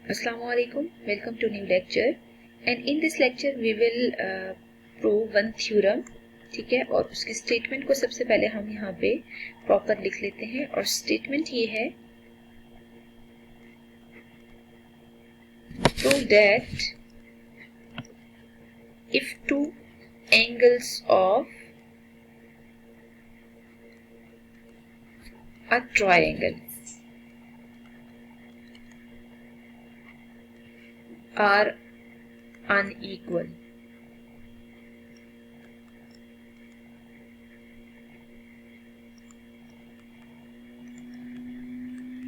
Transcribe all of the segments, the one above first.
Assalamu alaikum. Welcome to new lecture. And in this lecture we will prove one theorem. ठीक है, और उसके statement को सबसे पहले हम यहाँ पे प्रॉपर लिख लेते हैं। और स्टेटमेंट ये है, prove that if two angles of a triangle are unequal,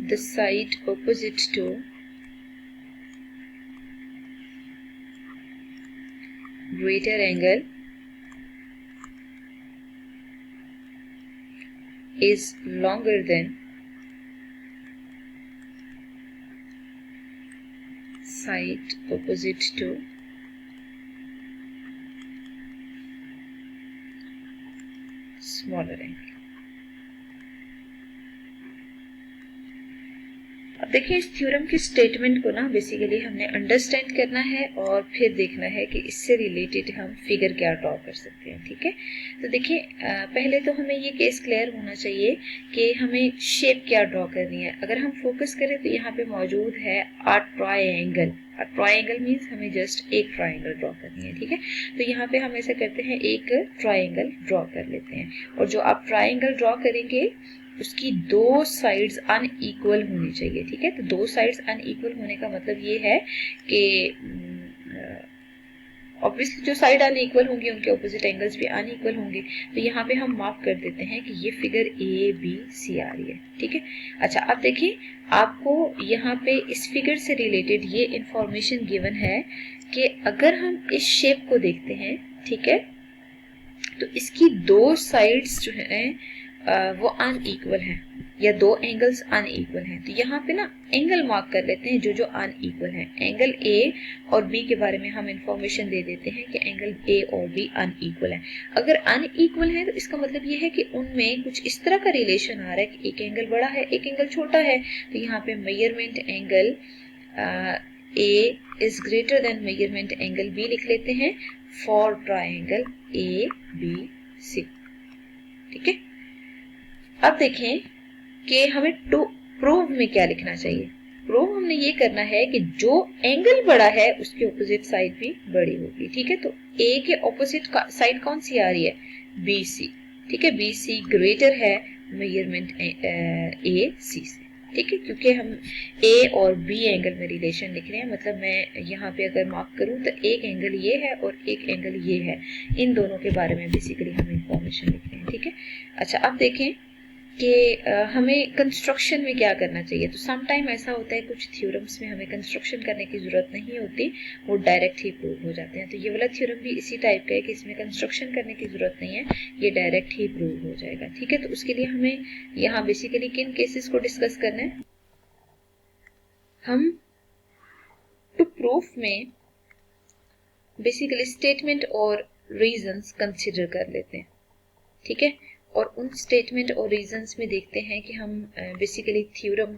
the side opposite to greater angle is longer than side opposite to smaller angle। अब देखिए, इस थ्योरम के स्टेटमेंट को ना बेसिकली हमने अंडरस्टैंड करना है और फिर देखना है कि इससे रिलेटेड हम फिगर क्या ड्रॉ कर सकते हैं। ठीक है, तो देखिए पहले तो हमें ये केस क्लियर होना चाहिए कि हमें शेप क्या ड्रॉ करनी है। अगर हम फोकस करें तो यहाँ पे मौजूद है a triangle. A triangle means हमें जस्ट एक ट्रायंगल ड्रॉ करनी है। ठीक है, तो यहाँ पे हम ऐसा करते हैं, एक ट्रायंगल ड्रॉ कर लेते हैं। और जो आप ट्रायंगल ड्रॉ करेंगे उसकी दो साइड्स अनइक्वल होनी चाहिए। ठीक है, तो दो साइड्स अनइक्वल होने का मतलब ये है कि ऑब्वियसली जो साइड अनइक्वल होंगी उनके ऑपोजिट एंगल्स भी अनइक्वल होंगे। तो यहाँ पे हम मार्क कर देते हैं कि ये फिगर ए बी सी आ रही है। ठीक है, अच्छा अब देखिए, आपको यहाँ पे इस फिगर से रिलेटेड ये इंफॉर्मेशन गिवन है कि अगर हम इस शेप को देखते हैं, ठीक है, तो इसकी दो साइड्स जो है वो अनइक्वल हैं या दो एंगल्स अनइक्वल हैं। तो यहाँ पे ना एंगल मार्क कर लेते हैं जो अनइक्वल हैं। एंगल ए और बी के बारे में हम इंफॉर्मेशन दे देते हैं कि एंगल ए और बी अनइक्वल है। अगर अनइक्वल है तो इसका मतलब ये है कि उनमें कुछ इस तरह का रिलेशन आ रहा है कि एक एंगल बड़ा है एक एंगल छोटा है। तो यहाँ पे measurement angle A is greater than measurement angle B लिख लेते हैं for triangle A B C. ठीक है, अब देखें कि हमें टू प्रूव में क्या लिखना चाहिए। प्रूव हमने ये करना है कि जो एंगल बड़ा है उसकी ऑपोजिट साइड भी बड़ी होगी। ठीक है, तो ए के ऑपोजिट साइड कौन सी आ रही है, बी सी। ठीक है, बी सी ग्रेटर है मेजरमेंट ए सी से। ठीक है, क्योंकि हम ए और बी एंगल में रिलेशन लिख रहे हैं, मतलब मैं यहाँ पे अगर मार्क करूँ तो एक एंगल ये है और एक एंगल ये है, इन दोनों के बारे में बेसिकली हम इंफॉर्मेशन लिख रहे हैं। ठीक है, अच्छा अब देखें कि हमें कंस्ट्रक्शन में क्या करना चाहिए। तो सम टाइम ऐसा होता है कुछ थ्योरम्स में हमें कंस्ट्रक्शन करने की जरूरत नहीं होती, वो डायरेक्ट ही प्रूव हो जाते हैं। तो ये वाला थ्योरम भी इसी टाइप का है कि इसमें कंस्ट्रक्शन करने की जरूरत नहीं है, ये डायरेक्ट ही प्रूव हो जाएगा। ठीक है, तो उसके लिए हमें यहाँ बेसिकली किन केसेस को डिस्कस करना है, हम टू प्रूफ में बेसिकली स्टेटमेंट और रीजंस कंसिडर कर लेते हैं। ठीक है, और उन स्टेटमेंट और रीजंस में देखते हैं कि हम बेसिकली थ्योरम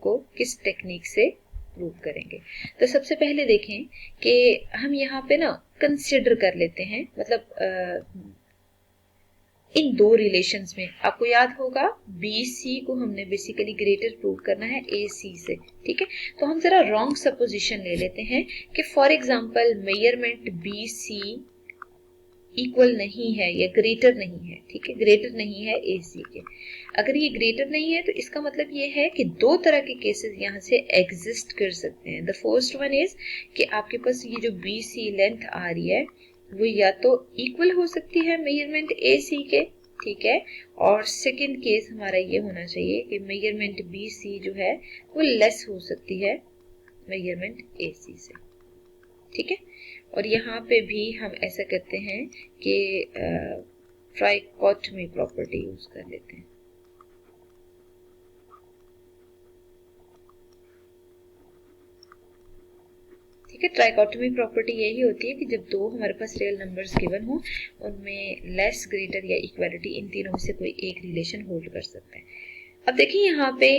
को किस टेक्निक से प्रूव करेंगे। तो सबसे पहले देखें कि हम यहाँ पे ना कंसिडर कर लेते हैं, मतलब इन दो रिलेशंस में आपको याद होगा बी सी को हमने बेसिकली ग्रेटर प्रूव करना है ए सी से। ठीक है, तो हम जरा रॉन्ग सपोजिशन ले लेते हैं कि for example measurement B C equal नहीं है या ग्रेटर नहीं है। ठीक है, ग्रेटर नहीं है ए सी के। अगर ये ग्रेटर नहीं है तो इसका मतलब ये है कि दो तरह के केसेस यहाँ से एग्जिस्ट कर सकते हैं। द फर्स्ट वन इज कि आपके पास ये जो बी सी लेंथ आ रही है वो या तो इक्वल हो सकती है मेजरमेंट ए सी के। ठीक है, और सेकेंड केस हमारा ये होना चाहिए कि मेजरमेंट बी सी जो है वो लेस हो सकती है मेजरमेंट ए सी से। ठीक है, और यहाँ पे भी हम ऐसा करते हैं कि ट्राइकोटमी प्रॉपर्टी यूज कर लेते हैं। ठीक है, ट्राइकोटमी प्रॉपर्टी यही होती है कि जब दो हमारे पास रियल नंबर्स गिवन हो उनमें लेस, ग्रेटर या इक्वालिटी इन तीनों में से कोई एक रिलेशन होल्ड कर सकता है। अब देखिए यहाँ पे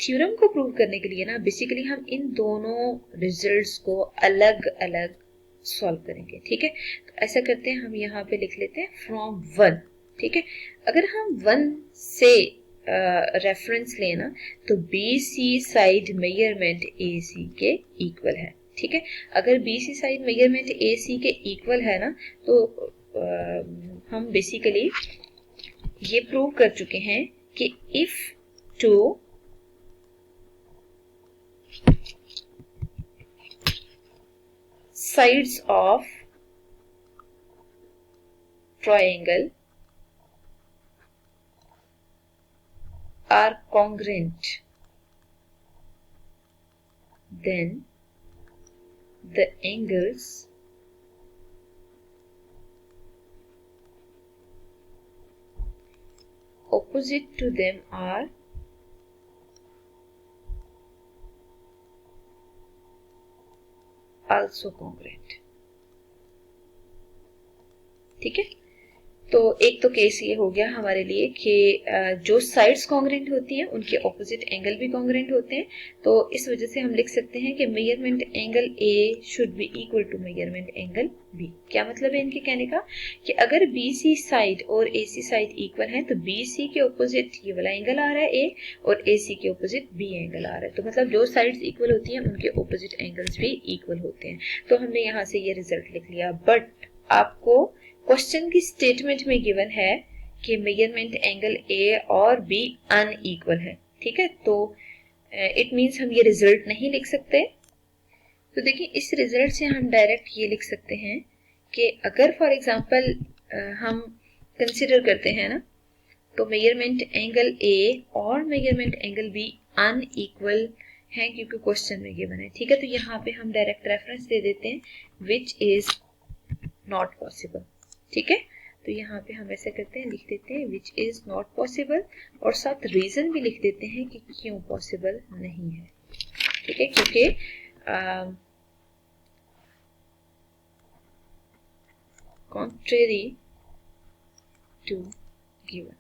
थ्योरम को प्रूव करने के लिए ना बेसिकली हम इन दोनों रिजल्ट्स को अलग अलग सॉल्व करेंगे, ठीक है। तो ऐसा करते हैं, हम यहाँ पे लिख लेते हैं फ्रॉम 1, ठीक है। अगर हम 1 से रेफरेंस लेना तो BC साइड मेजरमेंट AC के इक्वल है, ठीक है। अगर BC साइड मेजरमेंट AC के इक्वल है ना तो हम बेसिकली ये प्रूव कर चुके हैं कि if two sides of triangle are congruent, then the angles opposite to them are also congruent, ठीक है। तो एक तो केस ये हो गया हमारे लिए कि जो साइड्स कॉन्ग्रेंट होती हैं उनके ऑपोजिट एंगल भी कॉन्ग्रेंट होते हैं। तो इस वजह से हम लिख सकते हैं कि measurement angle A should be equal to measurement angle B। क्या मतलब है इनके कहने का कि अगर BC साइड और AC साइड इक्वल है तो BC के ऑपोजिट ये वाला एंगल आ रहा है A और AC के ऑपोजिट B एंगल आ रहा है। तो मतलब जो साइड्स इक्वल होती हैं उनके ऑपोजिट एंगल्स भी इक्वल होते हैं। तो हमने यहाँ से ये रिजल्ट लिख लिया। बट आपको क्वेश्चन की स्टेटमेंट में गिवन है कि मेजरमेंट एंगल A और B अनइक्वल है, ठीक है। तो इट मींस हम ये रिजल्ट नहीं लिख सकते। तो देखिए इस रिजल्ट से हम डायरेक्ट ये लिख सकते हैं कि अगर फॉर एग्जांपल हम कंसिडर करते हैं ना तो मेजरमेंट एंगल A और मेजरमेंट एंगल B अनइक्वल है क्योंकि क्वेश्चन में गिवन है, ठीक है। तो यहाँ पे हम डायरेक्ट रेफरेंस दे देते हैं विच इज नॉट पॉसिबल, ठीक है। तो यहाँ पे हम ऐसा करते हैं, लिख देते हैं विच इज नॉट पॉसिबल और साथ रीजन भी लिख देते हैं कि क्यों पॉसिबल नहीं है, ठीक है। क्योंकि कॉन्ट्रेरी टू गिवन।